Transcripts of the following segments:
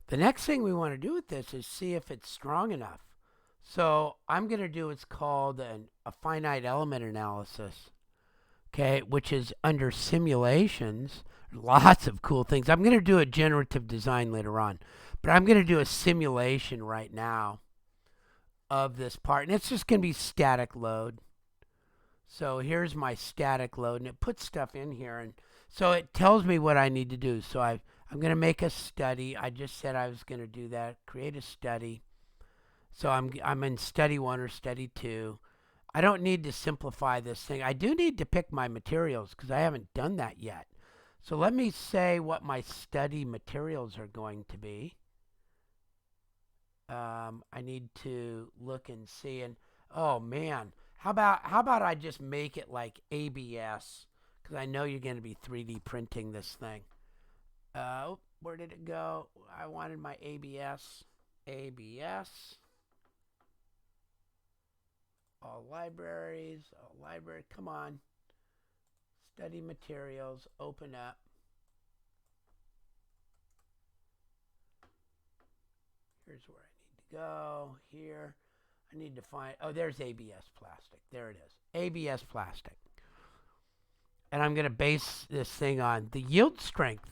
The next thing we want to do with this is see if it's strong enough. So I'm going to do what's called a finite element analysis, okay, which is under simulations. Lots of cool things. I'm going to do a generative design later on, but I'm going to do a simulation right now of this part, and it's just going to be static load. So here's my static load, and it puts stuff in here, and so it tells me what I need to do. So I'm going to make a study. I just said I was going to do that. Create a study. So I'm in study 1 or study 2. I don't need to simplify this thing. I do need to pick my materials because I haven't done that yet. So let me say what my study materials are going to be. I need to look and see, and oh man, how about I just make it like ABS, because I know you're going to be 3D printing this thing. Where did it go? I wanted my ABS. ABS. All libraries. All library. Come on. Study materials. Open up. Here's where I need to go. Here. I need to find. Oh, there's ABS plastic. There it is. ABS plastic. And I'm going to base this thing on the yield strength.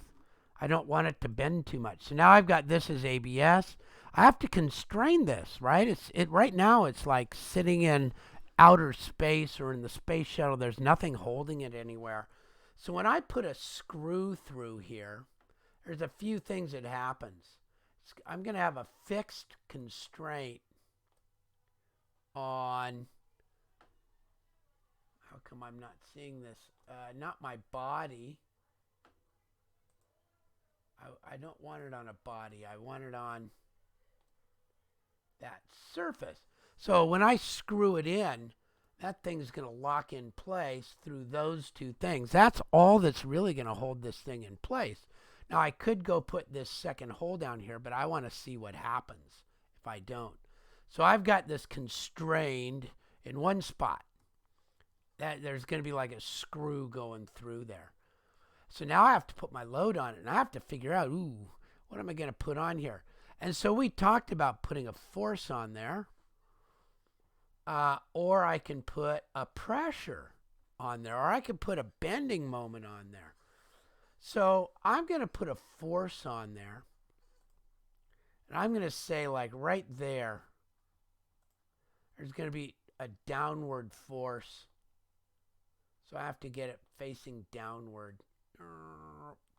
I don't want it to bend too much. So now I've got this as ABS. I have to constrain this, right? Right now it's like sitting in outer space or in the space shuttle. There's nothing holding it anywhere. So when I put a screw through here, there's a few things that happens. I'm going to have a fixed constraint on, how come I'm not seeing this? Not my body. I don't want it on a body. I want it on that surface. So when I screw it in, that thing's going to lock in place through those two things. That's all that's really going to hold this thing in place. Now I could go put this second hole down here, but I want to see what happens if I don't. So I've got this constrained in one spot. That there's going to be like a screw going through there. So now I have to put my load on it, and I have to figure out, what am I going to put on here? And so we talked about putting a force on there, or I can put a pressure on there, or I can put a bending moment on there. So I'm going to put a force on there, and I'm going to say, like right there, there's going to be a downward force. So I have to get it facing downward.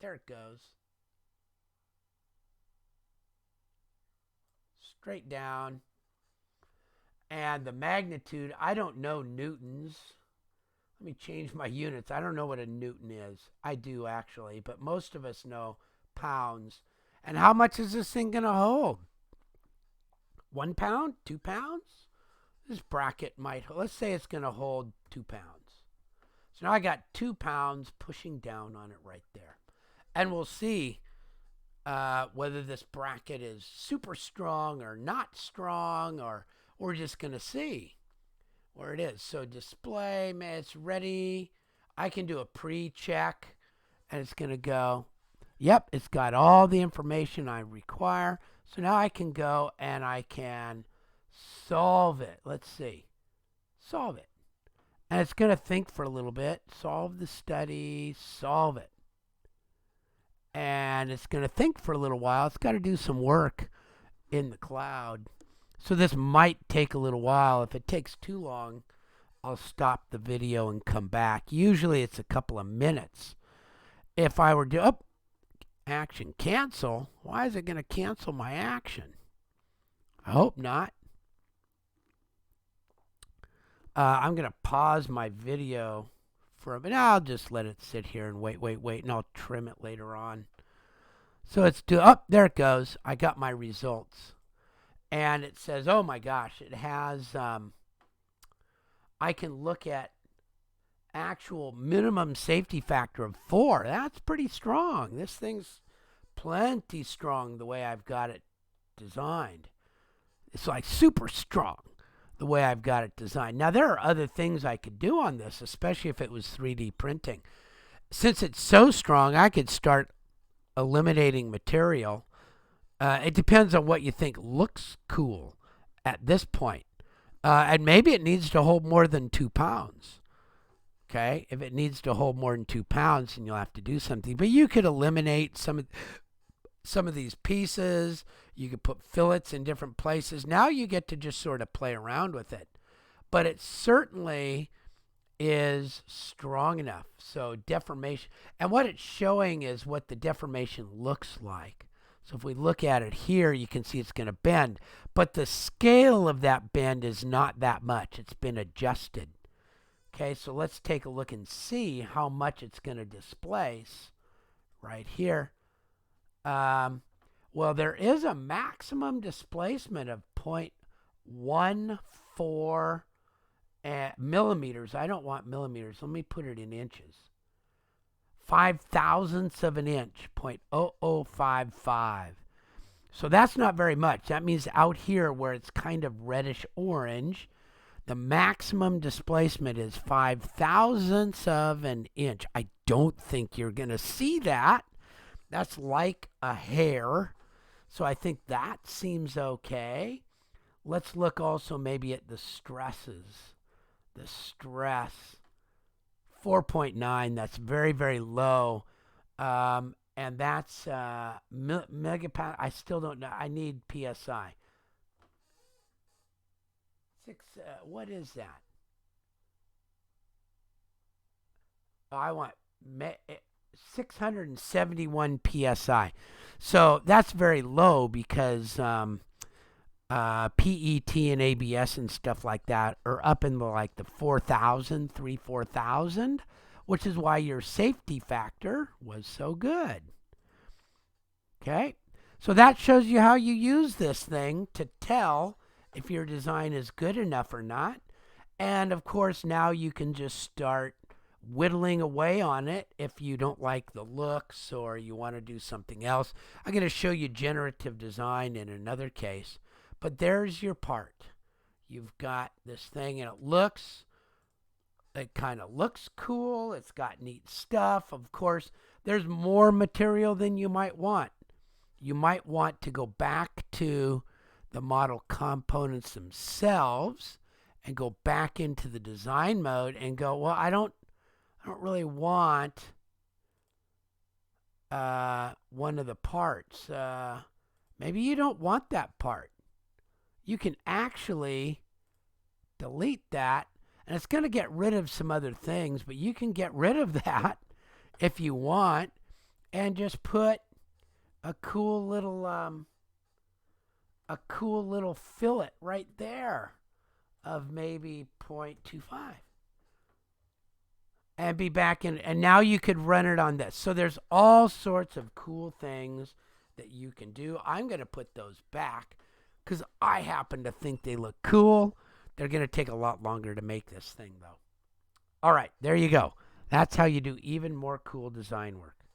There it goes. Straight down. And the magnitude, I don't know newtons. Let me change my units. I don't know what a newton is. I do actually, but most of us know pounds. And how much is this thing going to hold? 1 pound? 2 pounds? This bracket might, let's say it's going to hold 2 pounds. So now I got 2 pounds pushing down on it right there. And we'll see whether this bracket is super strong or not strong, or we're just going to see where it is. So display, it's ready. I can do a pre-check, and it's going to go, yep, it's got all the information I require. So now I can go and I can solve it. Let's see. Solve it. And it's going to think for a little bit. Solve the study. Solve it. And it's going to think for a little while. It's got to do some work in the cloud. So this might take a little while. If it takes too long, I'll stop the video and come back. Usually it's a couple of minutes. If I were to, action cancel. Why is it going to cancel my action? I hope not. I'm going to pause my video for a minute. I'll just let it sit here and wait, and I'll trim it later on. So it's there it goes. I got my results. And it says, oh my gosh, it has, I can look at actual minimum safety factor of 4. That's pretty strong. This thing's plenty strong the way I've got it designed. It's like super strong the way I've got it designed. Now, there are other things I could do on this, especially if it was 3D printing. Since it's so strong, I could start eliminating material It depends on what you think looks cool at this point. And maybe it needs to hold more than 2 pounds. Okay, if it needs to hold more than 2 pounds, then you'll have to do something. But you could eliminate some of these pieces. You could put fillets in different places. Now you get to just sort of play around with it. But it certainly is strong enough. So deformation, and what it's showing is what the deformation looks like. So if we look at it here, you can see it's going to bend. But the scale of that bend is not that much. It's been adjusted. Okay, so let's take a look and see how much it's going to displace right here. Well, there is a maximum displacement of 0.14 millimeters. I don't want millimeters. Let me put it in inches. 5/1000ths of an inch, 0.0055. So that's not very much. That means out here where it's kind of reddish orange, the maximum displacement is 5/1000ths of an inch. I don't think you're going to see that. That's like a hair. So I think that seems okay. Let's look also maybe at the stresses. The stress, 4.9, that's very, very low. And that's megapascal. I still don't know. I need PSI. What is that? I want 671 PSI. So that's very low because PET and ABS and stuff like that are up in the like the 4,000, which is why your safety factor was so good. Okay, so that shows you how you use this thing to tell if your design is good enough or not. And of course, now you can just start whittling away on it if you don't like the looks or you want to do something else. I'm going to show you generative design in another case. But there's your part. You've got this thing and it kind of looks cool. It's got neat stuff. Of course, there's more material than you might want. You might want to go back to the model components themselves and go back into the design mode and go, well, I don't really want one of the parts. Maybe you don't want that part. You can actually delete that, and it's going to get rid of some other things, but you can get rid of that if you want and just put a cool little fillet right there of maybe 0.25 and be back in, and now you could run it on this. So there's all sorts of cool things that you can do. I'm going to put those back because I happen to think they look cool. They're going to take a lot longer to make this thing, though. All right, there you go. That's how you do even more cool design work.